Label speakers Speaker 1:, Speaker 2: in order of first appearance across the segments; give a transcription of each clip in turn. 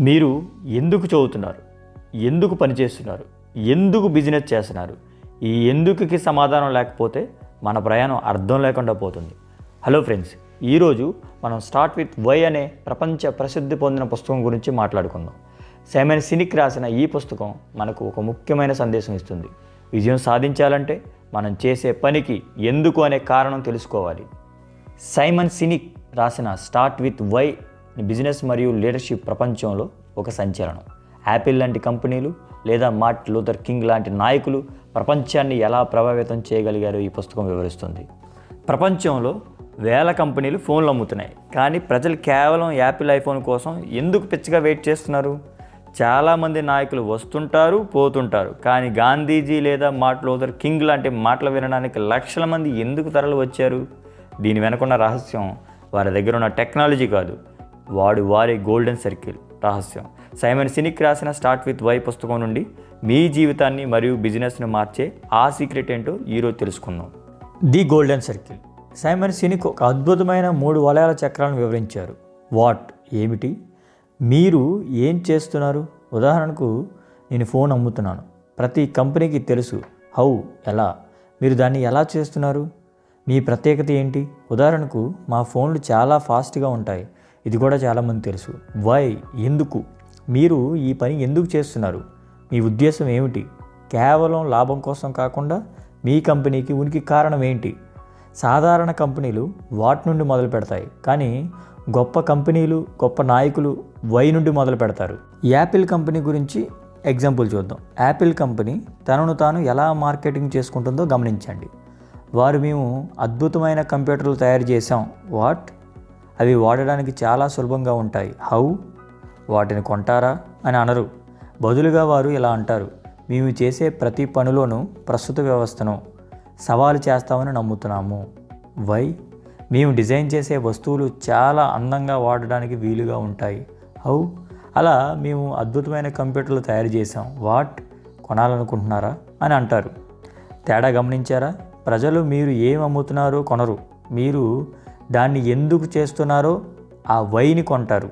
Speaker 1: మీరు ఎందుకు చదువుతున్నారు, ఎందుకు పనిచేస్తున్నారు, ఎందుకు బిజినెస్ చేస్తున్నారు? ఈ ఎందుకుకి సమాధానం లేకపోతే మన ప్రయాణం అర్థం లేకుండా పోతుంది. హలో ఫ్రెండ్స్, ఈరోజు మనం స్టార్ట్ విత్ వై అనే ప్రపంచ ప్రసిద్ధి పొందిన పుస్తకం గురించి మాట్లాడుకుందాం. సైమన్ సినిక్ రాసిన ఈ పుస్తకం మనకు ఒక ముఖ్యమైన సందేశం ఇస్తుంది. విజయం సాధించాలంటే మనం చేసే పనికి ఎందుకు అనే కారణం తెలుసుకోవాలి. సైమన్ సినిక్ రాసిన స్టార్ట్ విత్ వై బిజినెస్ మరియు లీడర్షిప్ ప్రపంచంలో ఒక సంచలనం. యాపిల్ లాంటి కంపెనీలు లేదా మార్టిన్ లూథర్ కింగ్ లాంటి నాయకులు ప్రపంచాన్ని ఎలా ప్రభావితం చేయగలిగారో ఈ పుస్తకం వివరిస్తుంది. ప్రపంచంలో వేల కంపెనీలు ఫోన్లు అమ్ముతున్నాయి, కానీ ప్రజలు కేవలం యాపిల్ ఐఫోన్ కోసం ఎందుకు పిచ్చిగా వెయిట్ చేస్తున్నారు? చాలామంది నాయకులు వస్తుంటారు, పోతుంటారు, కానీ గాంధీజీ లేదా మార్టిన్ లూథర్ కింగ్ లాంటి మాటలు వినడానికి లక్షల మంది ఎందుకు తరలి వచ్చారు? దీని వెనుకున్న రహస్యం వారి దగ్గర ఉన్న టెక్నాలజీ కాదు, వారి గోల్డెన్ సర్కిల్ రహస్యం. సైమన్ సినిక్ రాసిన స్టార్ట్ విత్ వై పుస్తకం నుండి మీ జీవితాన్ని మరియు బిజినెస్ని మార్చే ఆ సీక్రెట్ ఏంటో ఈరోజు తెలుసుకుందాం. The golden circle. Simon cynic ఒక అద్భుతమైన 3 వలయాల చక్రాలను వివరించారు. వాట్ ఏమిటి, మీరు ఏం చేస్తున్నారు? ఉదాహరణకు, నేను ఫోన్ అమ్ముతున్నాను. ప్రతి కంపెనీకి తెలుసు. హౌ ఎలా, మీరు దాన్ని ఎలా చేస్తున్నారు? మీ ప్రత్యేకత ఏంటి? ఉదాహరణకు, మా ఫోన్లు చాలా ఫాస్ట్గా ఉంటాయి. ఇది కూడా చాలామంది తెలుసు. వై ఎందుకు, మీరు ఈ పని ఎందుకు చేస్తున్నారు? మీ ఉద్దేశం ఏమిటి? కేవలం లాభం కోసం కాకుండా మీ కంపెనీకి ఉనికి కారణం ఏంటి? సాధారణ కంపెనీలు వాటి నుండి మొదలు పెడతాయి, కానీ గొప్ప కంపెనీలు, గొప్ప నాయకులు వై నుండి మొదలు పెడతారు. యాపిల్ కంపెనీ గురించి ఎగ్జాంపుల్ చూద్దాం. యాపిల్ కంపెనీ తనను తాను ఎలా మార్కెటింగ్ చేసుకుంటుందో గమనించండి. మేము అద్భుతమైన కంప్యూటర్లు తయారు చేసాం. వాట్, అవి వాడడానికి చాలా సులభంగా ఉంటాయి. హౌ, వాటిని కొంటారా అని అనరు. బదులుగా వారు ఇలా అంటారు, మేము చేసే ప్రతి పనిలోనూ ప్రస్తుత వ్యవస్థను సవాలు చేస్తామని నమ్ముతున్నాము. వై, మేము డిజైన్ చేసే వస్తువులు చాలా అందంగా వాడడానికి వీలుగా ఉంటాయి. హౌ, అలా మేము అద్భుతమైన కంప్యూటర్లు తయారు చేసాం. వాట్, కొనాలనుకుంటున్నారా అని అంటారు. తేడా గమనించారా? ప్రజలు మీరు ఏం అమ్ముతున్నారో కొనరు, మీరు దాన్ని ఎందుకు చేస్తున్నారో ఆ వైని కొంటారు.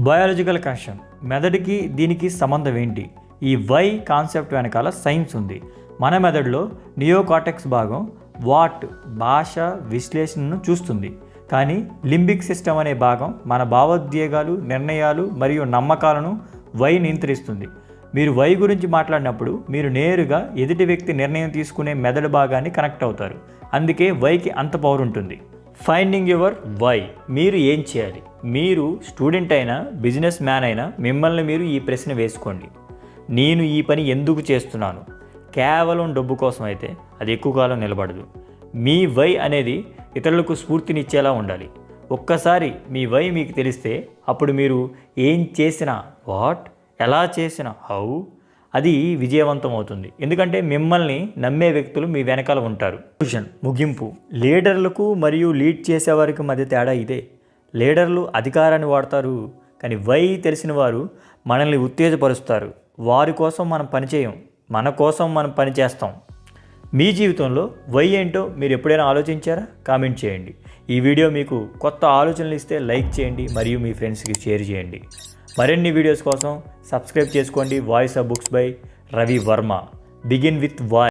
Speaker 1: Biological connection. మెదడుకి దీనికి సంబంధం ఏంటి? ఈ వై కాన్సెప్ట్ వెనకాల సైన్స్ ఉంది. మన మెదడులో నియోకార్టెక్స్ భాగం వాట్ భాష విశ్లేషణను చూస్తుంది, కానీ లింబిక్ సిస్టమ్ అనే భాగం మన భావోద్వేగాలు, నిర్ణయాలు మరియు నమ్మకాలను వై నియంత్రిస్తుంది. మీరు వై గురించి మాట్లాడినప్పుడు మీరు నేరుగా ఎదుటి వ్యక్తి నిర్ణయం తీసుకునే మెదడు భాగాన్ని కనెక్ట్ అవుతారు. అందుకే వైకి అంత పవర్ ఉంటుంది. Finding your why. మీరు ఏం చేయాలి? మీరు స్టూడెంట్ అయినా, బిజినెస్ మ్యాన్ అయినా, మిమ్మల్ని మీరు ఈ ప్రశ్న వేసుకోండి. నేను ఈ పని ఎందుకు చేస్తున్నాను? కేవలం డబ్బు కోసం అయితే అది ఎక్కువ కాలం నిలబడదు. మీ వై అనేది ఇతరులకు స్ఫూర్తినిచ్చేలా ఉండాలి. ఒక్కసారి మీ వై మీకు తెలిస్తే అప్పుడు మీరు ఏం చేసినా, వాట్, ఎలా చేసినా, హౌ, అది విజయవంతం అవుతుంది. ఎందుకంటే మిమ్మల్ని నమ్మే వ్యక్తులు మీ వెనకాల ఉంటారు. ముగింపు. లీడర్లకు మరియు లీడ్ చేసేవారికి మధ్య తేడా ఇదే. లీడర్లు అధికారాన్ని వాడతారు, కానీ వై తెలిసిన వారు మనల్ని ఉత్తేజపరుస్తారు. వారి కోసం మనం పనిచేయం, మన కోసం మనం పనిచేస్తాం. మీ జీవితంలో వై ఏంటో మీరు ఎప్పుడైనా ఆలోచించారా? కామెంట్ చేయండి. ఈ వీడియో మీకు కొత్త ఆలోచనలు ఇస్తే లైక్ చేయండి మరియు మీ ఫ్రెండ్స్కి షేర్ చేయండి. మరిన్ని వీడియోస్ కోసం సబ్స్క్రైబ్ చేసుకోండి. Voice of books by Ravi Varma. Begin with why.